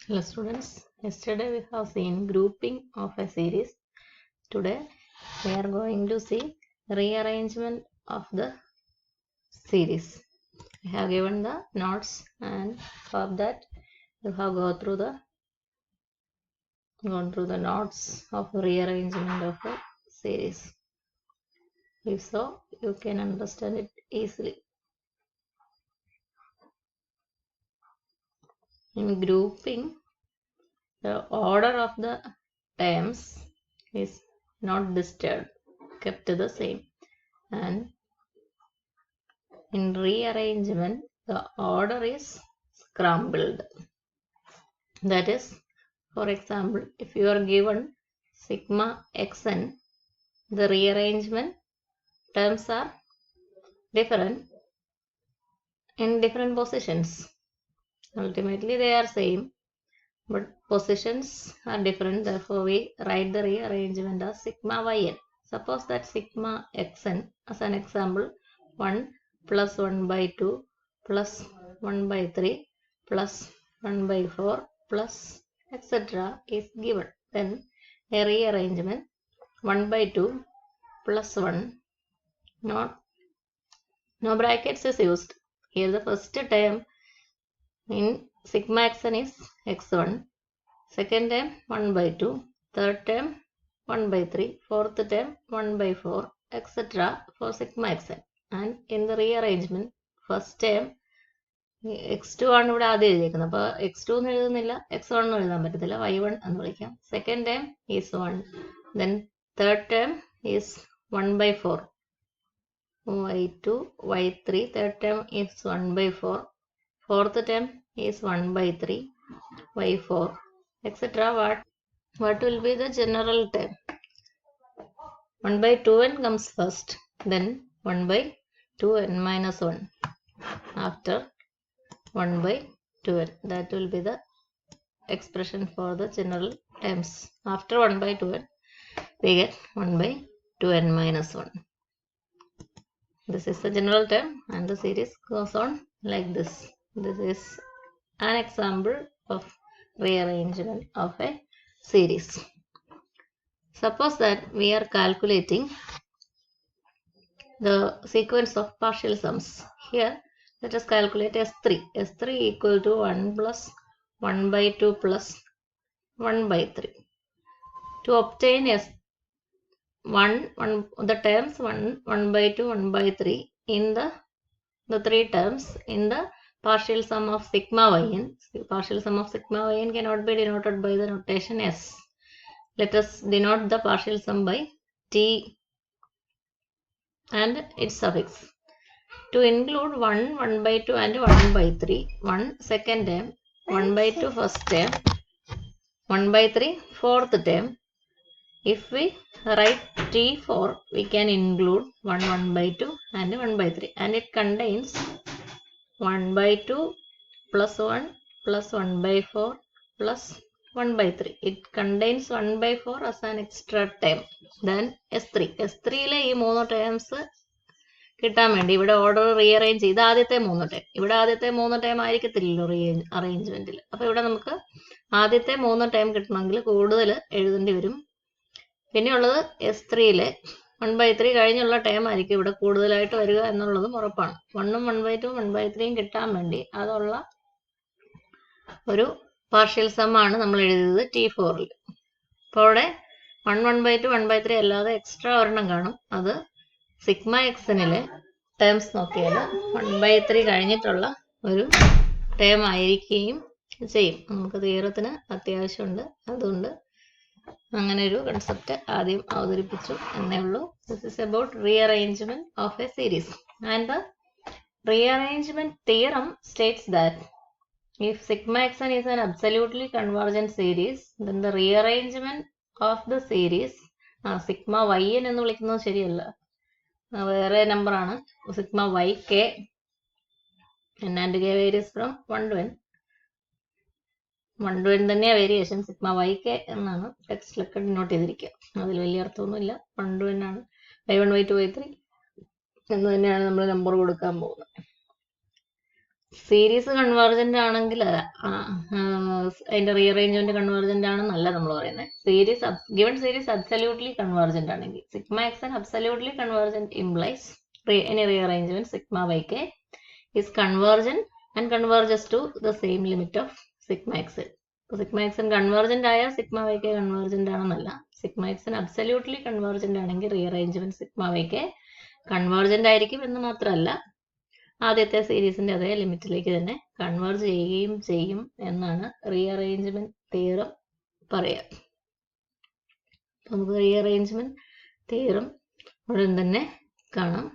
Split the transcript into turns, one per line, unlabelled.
Hello students, yesterday we have seen grouping of a series. Today we are going to see rearrangement of the series. I have given the notes and hope that you have gone through the notes of rearrangement of a series. If so, you can understand it easily. In grouping, the order of the terms is not disturbed, kept the same, and in rearrangement the order is scrambled. That is, for example, if you are given sigma xn, the rearrangement terms are different in different positions. Ultimately they are same, but positions are different. Therefore we write the rearrangement as sigma yn. Suppose that sigma xn, as an example, 1 plus 1 by 2 plus 1 by 3 plus 1 by 4 plus etc. is given. Then a rearrangement 1 by 2 plus 1, no brackets is used. Here the first term in sigma xn is x1, second term 1 by 2, third term 1 by 3, fourth term 1 by 4, etc. for sigma xn. And in the rearrangement, first term x2 ആണ് ഇവിടെ ആദ്യം എഴുതിയിരിക്കുന്നത്. അപ്പോൾ x2 എന്ന് എഴുതുന്നില്ല, x1 എന്ന് എഴുതാൻ പറ്റത്തില്ല, y1 എന്ന് വിളിക്കാം. Second term is 1, then third term is 1 by 4, y2, y3, third term is 1 by 4, fourth term is 1 by 3, y4, etc. What will be the general term? 1 by 2n comes first, then 1 by 2n minus 1 after 1 by 2n. That will be the expression for the general terms. After 1 by 2n, we get 1 by 2n minus 1. This is the general term and the series goes on like this. This is an example of rearrangement of a series. Suppose that we are calculating the sequence of partial sums. Here let us calculate S3. S3 equal to 1 plus 1 by 2 plus 1 by 3. To obtain the terms 1 by 2, 1 by 3 in the three terms in the partial sum of sigma yn. Partial sum of sigma yn cannot be denoted by the notation S. Let us denote the partial sum by T and its suffix. To include 1, 1 by 2 and 1 by 3, 1 second term, 1 by 2 first term, 1 by 3 fourth term. If we write T4, we can include 1, 1 by 2 and 1 by 3, and it contains 1 by 2 plus 1 plus 1 by 4 plus 1 by 3. It contains 1 by 4 as an extra term. Then S3. S3 ഈ മൂന്ന് terms കിട്ടാൻ വേണ്ടി ഇവിടെ order rearrange ചെയ്ത് ആദ്യത്തെ മൂന്ന് term, ഇവിടെ ആദ്യത്തെ മൂന്ന് ടേം ആയിരിക്കത്തില്ലല്ലോ അറേഞ്ച്മെന്റിൽ. അപ്പോൾ ഇവിടെ നമുക്ക് ആദ്യത്തെ മൂന്ന് ടേം കിട്ടണമെങ്കിൽ കൂടുതൽ എഴുതേണ്ടി വരും. പിന്നെയുള്ളത് S3 1 by 3 കഴിഞ്ഞുള്ള ടേം ആയിരിക്കും ഇവിടെ കൂടുതലായിട്ട് വരിക എന്നുള്ളതും ഉറപ്പാണ്. 1ഉം 1 by 2, 1 by 3യും കിട്ടാൻ വേണ്ടി അതുള്ള ഒരു പാർഷ്യൽ സം ആണ് നമ്മൾ എഴുതിയത് T4. അപ്പോൾ അവിടെ 1, 1 by 2, 1 by 3 അല്ലാതെ എക്സ്ട്രാ ഒരെണ്ണം കാണും. അത് സിഗ്മ എക്സനിലെ ടേംസ് നോക്കിയാൽ 1 by 3 കഴിഞ്ഞിട്ടുള്ള ഒരു ടേം ആയിരിക്കുകയും ചെയ്യും. നമുക്ക് തീരത്തിന് അത്യാവശ്യമുണ്ട്, അതുകൊണ്ട് അങ്ങനെ ഒരു കൺസെപ്റ്റ് ആദ്യം അവതരിപ്പിച്ചു എന്നേ ഉള്ളൂ. This is about rearrangement of a series, and the rearrangement theorem states that if sigma xn is an absolutely convergent series, then the rearrangement of the series sigma yn എന്ന് വിളിക്കുന്നത് ശരിയല്ല, വേറെ നമ്പറാണ്. sigma yk n and k varies from 1 to n. 1 to n തന്നെയാണ് variation. Sigma yk എന്നാണ് ടെക്സ്റ്റിലൊക്കെ denote ചെയ്തിരിക്കുക. അതിൽ വലിയ അർത്ഥമൊന്നുമില്ല. 1 to n ആണ്. y1, y2, y3 എന്ന് തന്നെയാണ് നമ്മൾ നമ്പർ കൊടുക്കാൻ പോകുന്നത്. സീരീസ് കൺവേർജന്റ് ആണെങ്കിൽ അതിന്റെ റീഅറേഞ്ച്മെന്റ് കൺവേർജന്റ് ആണെന്നല്ല നമ്മൾ പറയുന്നത്. Series given series absolutely convergent ആണെങ്കിൽ sigma x and absolutely convergent implies any rearrangement sigma yk is convergent and converges to the same limit of sigma xn. Sigma x n convergent ആയാൽ sigma y k convergent ആണെന്നല്ല. Sigma x n absolutely convergent ആണെങ്കിൽ rearrangement sigma y k convergent ആയിരിക്കും എന്ന് മാത്രമല്ല ആദ്യത്തെ സീരീസിന്റെ അതേ ലിമിറ്റിലേക്ക് തന്നെ കൺവേർജ് ചെയ്യുകയും ചെയ്യും എന്നാണ് റീഅറേഞ്ച്മെന്റ് തിയറം പറയാം. നമുക്ക് റീഅറേഞ്ച്മെന്റ് തിയറം ഉടൻ തന്നെ കാണാം.